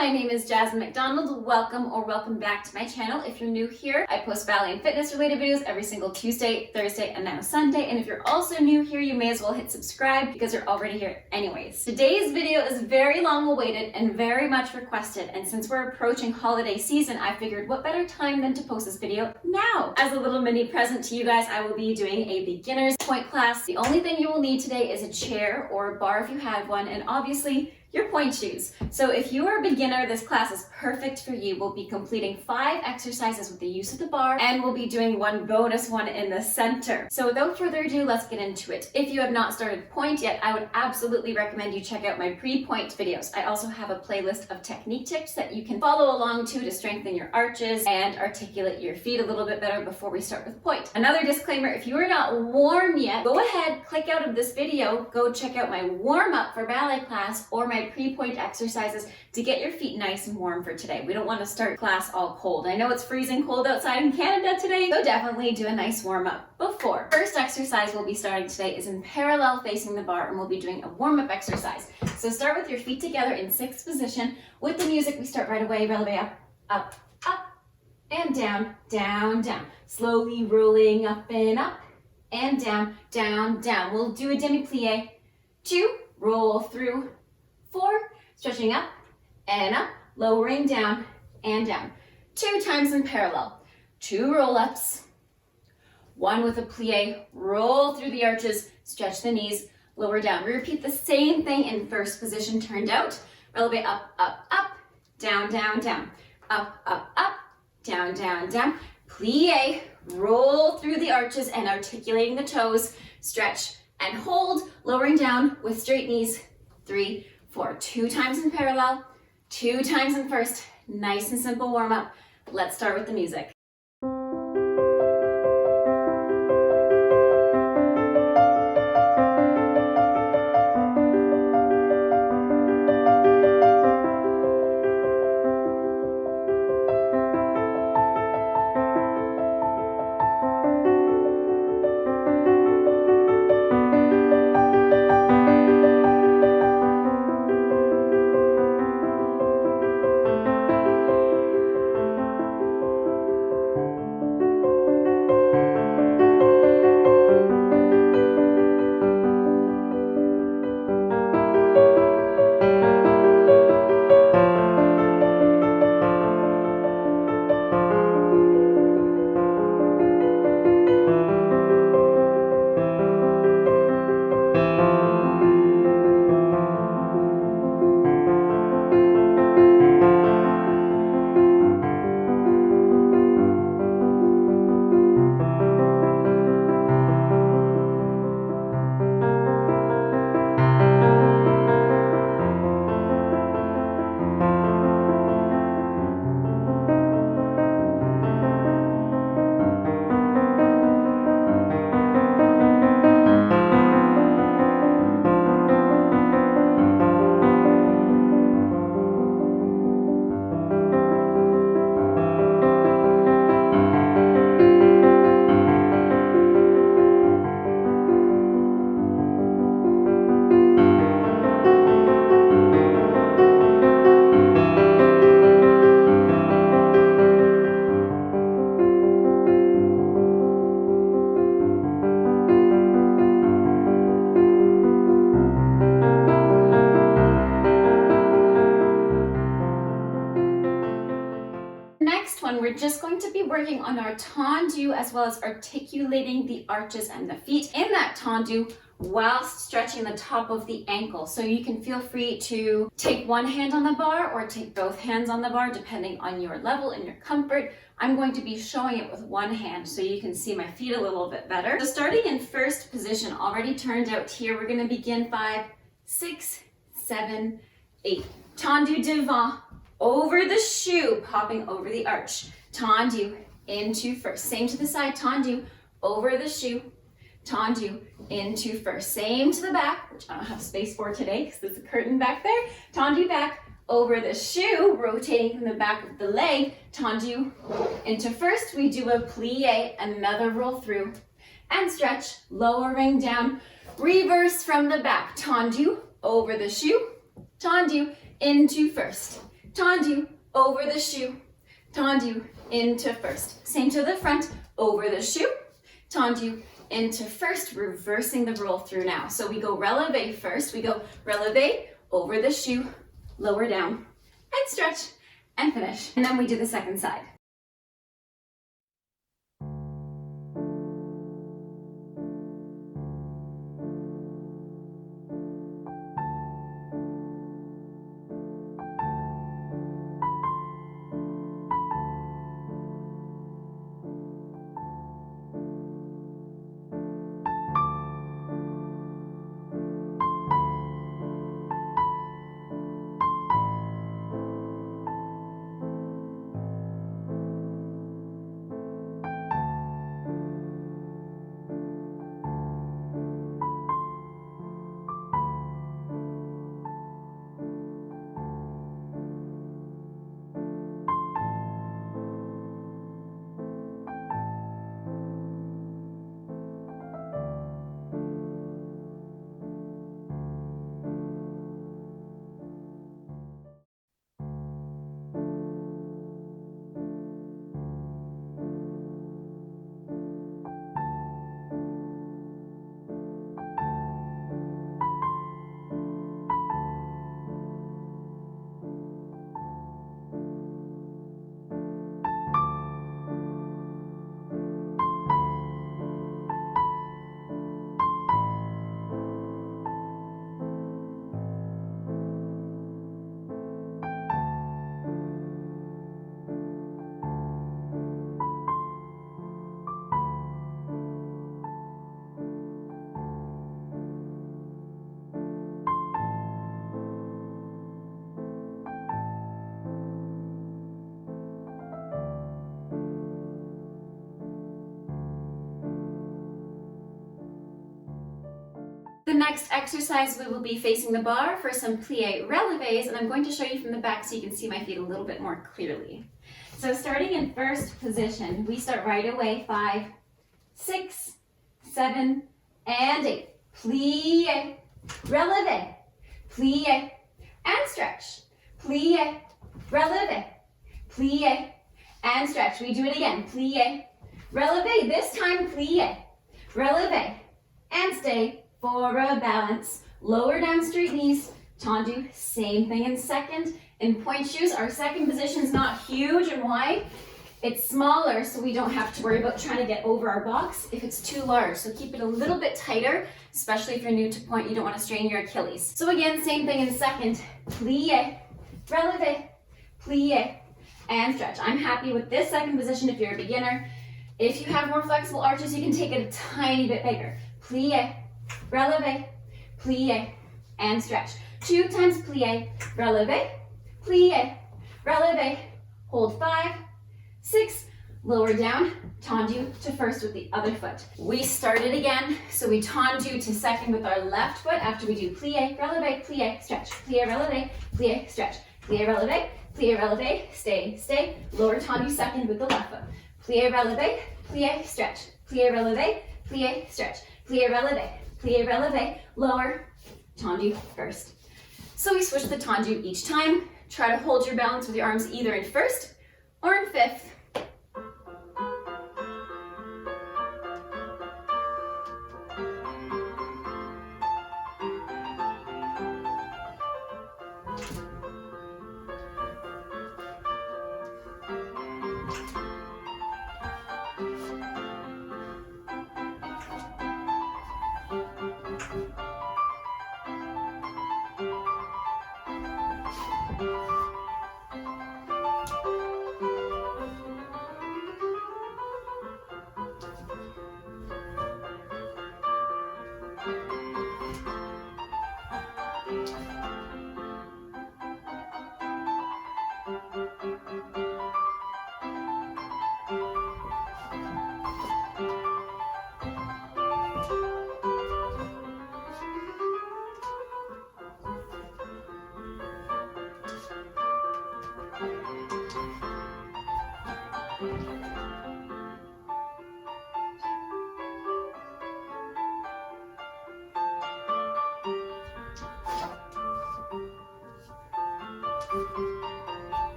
my name is Jasmine McDonald. Welcome back to my channel. If you're new here, I post ballet and fitness related videos every single Tuesday, Thursday, and now Sunday. And if you're also new here, you may as well hit subscribe because you're already here anyways. Today's video is very long awaited and very much requested. And since we're approaching holiday season, I figured what better time than to post this video now. As a little mini present to you guys, I will be doing a beginner's pointe class. The only thing you will need today is a chair or a bar if you have one, and obviously your pointe shoes. So if you are a beginner, this class is perfect for you. We'll be completing 5 exercises with the use of the bar, and we'll be doing one bonus one in the center. So without further ado, let's get into it. If you have not started pointe yet, I would absolutely recommend you check out my pre-pointe videos. I also have a playlist of technique tips that you can follow along to strengthen your arches and articulate your feet a little bit better before we start with pointe. Another disclaimer, if you are not warm yet, go ahead, click out of this video, go check out my warm-up for ballet class or my pre-pointe exercises to get your feet nice and warm for today. We don't want to start class all cold. I know it's freezing cold outside in Canada today, so definitely do a nice warm-up before. First exercise we'll be starting today is in parallel facing the bar, and we'll be doing a warm-up exercise. So start with your feet together in 6th position. With the music, we start right away, releve up, up, up, and down, down, down. Slowly rolling up, and down, down, down. We'll do a demi-plié. 2, roll through. 4, stretching up and up, lowering down and down. 2 times in parallel. 2 roll-ups. 1 with a plié, roll through the arches, stretch the knees, lower down. We repeat the same thing in first position, turned out. Releve up, up, up, down, down, down. Up, up, up, down, down, down. Plié, roll through the arches and articulating the toes, stretch and hold, lowering down with straight knees. 3, 4, 2 times in parallel, 2 times in first. Nice and simple warm up. Let's start with the music. We're just going to be working on our tendu as well as articulating the arches and the feet in that tendu whilst stretching the top of the ankle. So you can feel free to take one hand on the bar or take both hands on the bar depending on your level and your comfort. I'm going to be showing it with one hand so you can see my feet a little bit better. So starting in first position, already turned out here, we're going to begin 5, 6, 7, 8. Tendu devant. Over the shoe, popping over the arch. Tendu into first. Same to the side, tendu over the shoe. Tendu into first. Same to the back, which I don't have space for today because there's a curtain back there. Tendu back over the shoe, rotating from the back of the leg. Tendu into first. We do a plié, another roll through, and stretch, lowering down. Reverse from the back. Tendu over the shoe. Tendu into first. tendu, over the shoe, tendu, into first. Same to the front, over the shoe, tendu, into first, reversing the roll through now. So we go releve first, we go releve, over the shoe, lower down, and stretch, and finish. And then we do the second side. The next exercise we will be facing the bar for some plie releves, and I'm going to show you from the back so you can see my feet a little bit more clearly. So starting in first position, we start right away, 5, 6, 7, and 8. Plie, releve, plie, and stretch. Plie, releve, plie, and stretch. We do it again, plie, releve, this time plie, releve, and stay for a balance. Lower down straight knees, tendu, same thing in second. In point shoes, our second position is not huge and wide. It's smaller, so we don't have to worry about trying to get over our box if it's too large. So keep it a little bit tighter, especially if you're new to point, you don't want to strain your Achilles. So again, same thing in second. Plié, releve, plié, and stretch. I'm happy with this second position if you're a beginner. If you have more flexible arches, you can take it a tiny bit bigger. Plié, releve, plié, and stretch. 2 times plié, releve, plié, releve, hold 5, 6, lower down, tendu to first with the other foot. We start it again, so we tendu to second with our left foot after we do plié, releve, plié, stretch, plié, releve, plié, stretch, plié, releve, stay, stay, lower tendu second with the left foot. Plié, releve, plié, stretch, plié, releve, plié, stretch, plié, releve, lower, tendu first. So we switch the tendu each time. Try to hold your balance with your arms either in first or in fifth.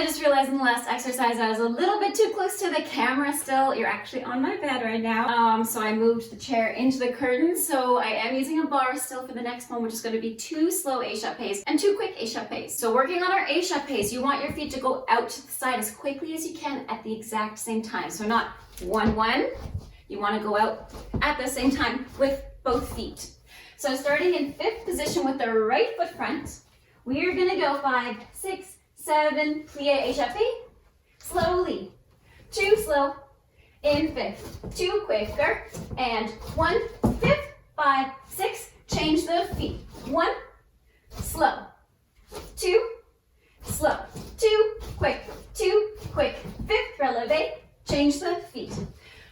I just realized in the last exercise I was a little bit too close to the camera still. You're actually on my bed right now. So I moved the chair into the curtain. So I am using a bar still for the next one, which is going to be 2 slow échappés and 2 quick échappés. So working on our échappés, you want your feet to go out to the side as quickly as you can at the exact same time. So not 1-1. You want to go out at the same time with both feet. So starting in 5th position with the right foot front, we are going to go 5, 6, 7, plié, échappé, slowly, 2 slow, in 5th, 2 quicker, and 1, 5th, 5, 6, change the feet, 1, slow, 2, slow, 2, quick, 5th, releve, change the feet.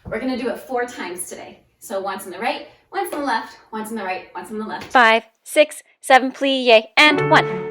We're going to do it 4 times today. So once on the right, once on the left, once on the right, once on the left. 5, 6, 7, plié, and 1.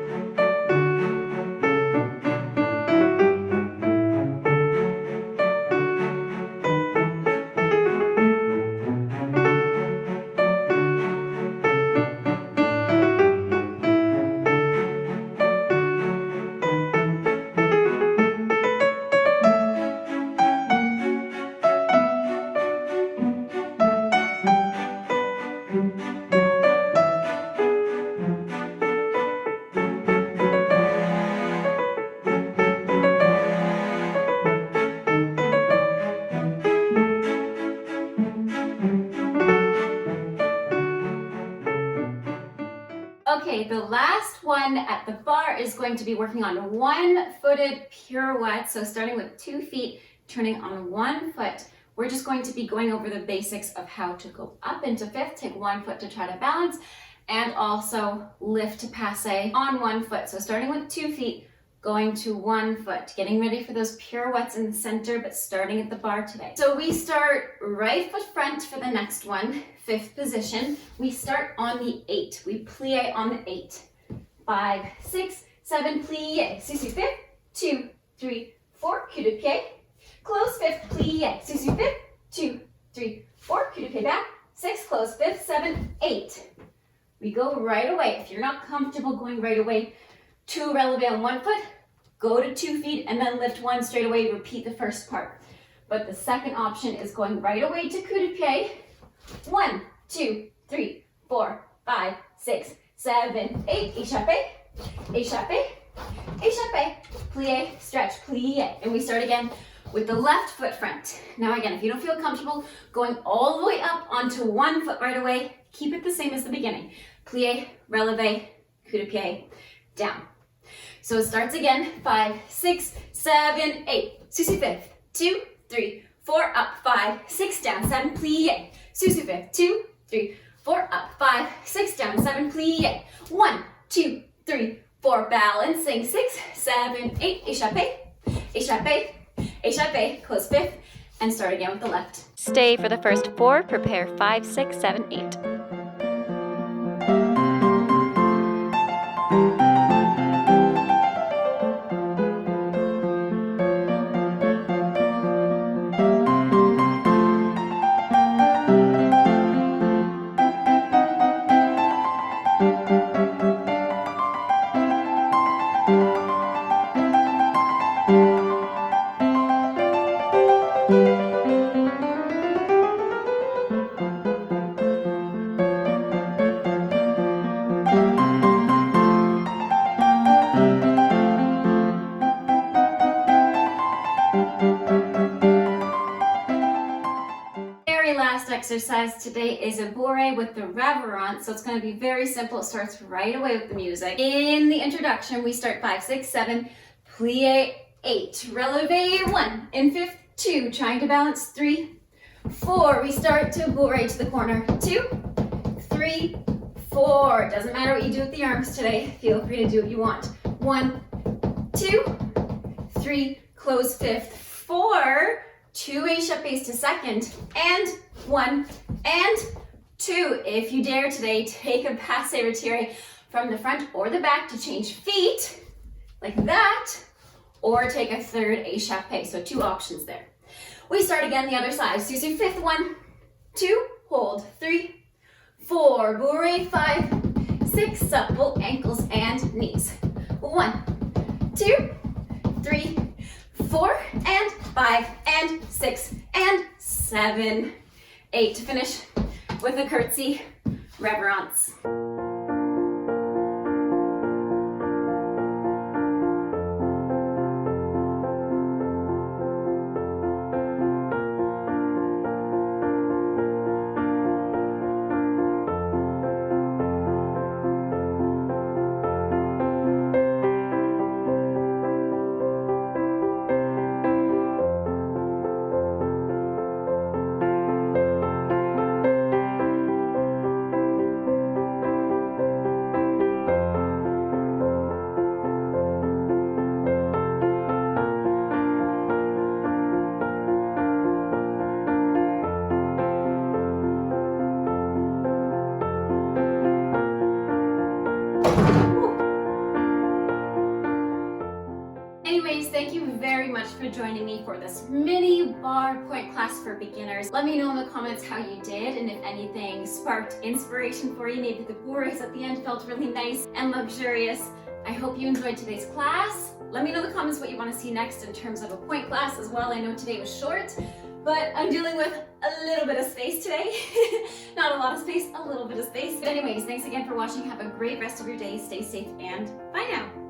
Okay, the last one at the bar is going to be working on 1-footed pirouette. So starting with 2 feet, turning on 1 foot. We're just going to be going over the basics of how to go up into 5th, take 1 foot to try to balance, and also lift to passe on 1 foot. So starting with 2 feet, going to 1 foot, getting ready for those pirouettes in the center, but starting at the bar today. So we start right foot front for the next one, 5th position. We start on the 8. We plié on the 8. 5, 6, 7, plié. Susu 5th, 2, 3, 4, cul de pied. Close 5th, plié. Susu 5th, 2, 3, 4, cul de pied back. 6, close 5th, 7, 8. We go right away. If you're not comfortable going right away, 2 releve on 1 foot, go to 2 feet, and then lift 1 straight away, repeat the first part. But the second option is going right away to coup de pied. 1, 2, 3, 4, 5, 6, 7, 8, échappé, échappé, échappé, plié, stretch, plié. And we start again with the left foot front. Now again, if you don't feel comfortable going all the way up onto 1 foot right away, keep it the same as the beginning. Plié, releve, coup de pied, down. So it starts again, 5, 6, 7, 8. Susu 5th, 2, 3, 4, up, 5, 6, down, 7, plié. Susu 5th, 2, 3, 4, up, 5, 6, down, 7, plié. 1, 2, 3, 4, balancing, 6, 7, 8, échappé, échappé, échappé, close 5th, and start again with the left. Stay for the first 4, prepare 5, 6, 7, 8. Exercise today is a Barre with the Reverence, so it's going to be very simple. It starts right away with the music. In the introduction, we start 5, 6, 7, plié 8, releve 1, in 5th 2, trying to balance 3, 4, we start to Barre to the corner, 2, 3, 4, doesn't matter what you do with the arms today, feel free to do what you want, 1, 2, 3, close 5th, 4, 2 échappés to 2nd, and 1, and 2. If you dare today, take a passe retiré from the front or the back to change feet, like that, or take a 3rd échappé. So 2 options there. We start again the other side. Susu 5th, 1, 2, hold, 3, 4, Barre 5, 6, supple ankles and knees. 1, 2, 3, 4, and 5, and 6, and 7, 8 to finish with a curtsy, reverence. Anyways, thank you very much for joining me for this mini barre point class for beginners. Let me know in the comments how you did and if anything sparked inspiration for you. Maybe the bourrées at the end felt really nice and luxurious. I hope you enjoyed today's class. Let me know in the comments what you want to see next in terms of a point class as well. I know today was short, but I'm dealing with a little bit of space today. Not a lot of space, a little bit of space. But anyways, thanks again for watching. Have a great rest of your day. Stay safe and bye now.